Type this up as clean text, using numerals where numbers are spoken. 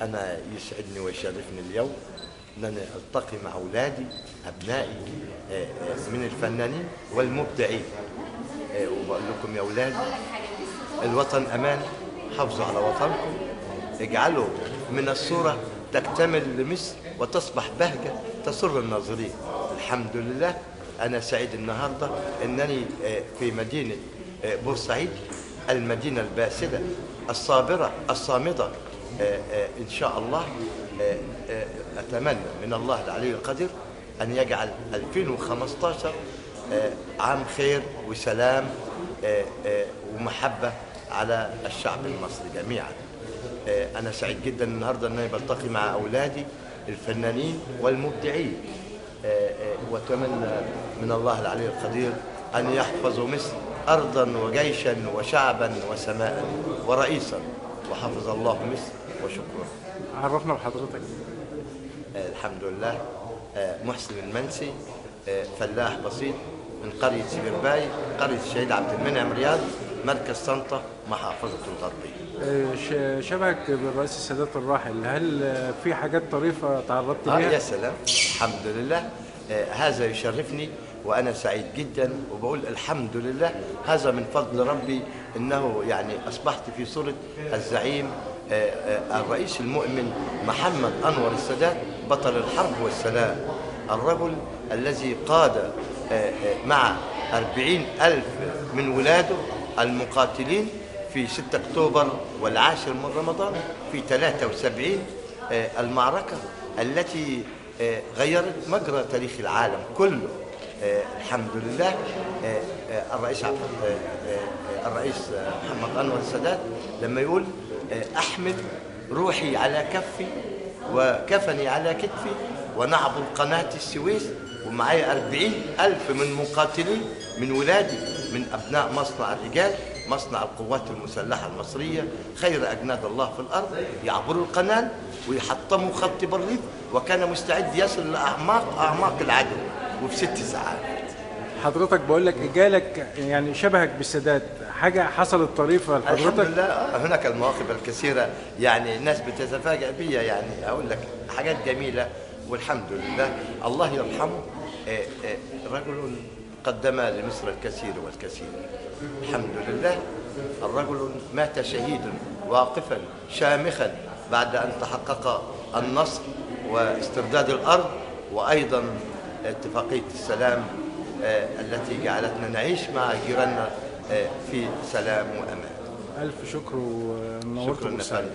أنا يسعدني ويشرفني اليوم أنني ألتقي مع أولادي أبنائي من الفنانين والمبدعين. وبقول لكم يا أولادي، الوطن أمان، حافظوا على وطنكم، اجعلوا من الصورة تكتمل لمصر وتصبح بهجة تسر الناظرين. الحمد لله أنا سعيد النهاردة أنني في مدينة بورسعيد، المدينة الباسلة الصابرة الصامدة. إن شاء الله أتمنى من الله العلي القدير أن يجعل 2015 عام خير وسلام ومحبة على الشعب المصري جميعا. أنا سعيد جدا النهاردة أنني بلتقي مع أولادي الفنانين والمبدعين، وأتمنى من الله العلي القدير أن يحفظوا مصر أرضا وجيشا وشعبا وسماء ورئيسا، وحفظ الله مصر وشكرا. عرفنا بحضرتك. الحمد لله، محسن المنسي، فلاح بسيط من قرية سبيرباي، قرية الشهيد عبد المنعم رياض، مركز طنطا، محافظة الغربية. شبهك بالرئيس السادات الراحل، هل في حاجات طريفة تعرضت ليها؟ يا سلام، الحمد لله، هذا يشرفني وأنا سعيد جدا، وبقول الحمد لله، هذا من فضل ربي، إنه يعني أصبحت في صورة الزعيم الرئيس المؤمن محمد أنور السادات، بطل الحرب والسلام، الرجل الذي قاد مع 40,000 من ولاده المقاتلين في 6 أكتوبر والعاشر من رمضان في 73 المعركة التي غيرت مجرى تاريخ العالم كله. الحمد لله، الرئيس محمد أنور السادات لما يقول أحمل روحي على كفي وكفني على كتفي ونعبر قناة السويس، ومعايا 40,000 من مقاتلين من ولادي، من أبناء مصنع الرجال، مصنع القوات المسلحة المصرية، خير أجناد الله في الأرض، يعبروا القناة ويحطموا خط برليف، وكان مستعد يصل لأعماق العدو وفي 6 ساعات. حضرتك بقول لك جالك يعني شبهك بالسادات، حاجة حصلت طريفة لحضرتك؟ الحمد لله، هناك المواقف الكثيرة، يعني الناس بتتفاجأ بيا، يعني أقول لك حاجات جميلة والحمد لله. الله يرحمه، رجل قدم لمصر الكثير والكثير. الحمد لله، الرجل مات شهيدا واقفا شامخا بعد أن تحقق النصر واسترداد الأرض، وأيضا اتفاقية السلام التي جعلتنا نعيش مع جيراننا في سلام وأمان. ألف شكر ونورت شكرا.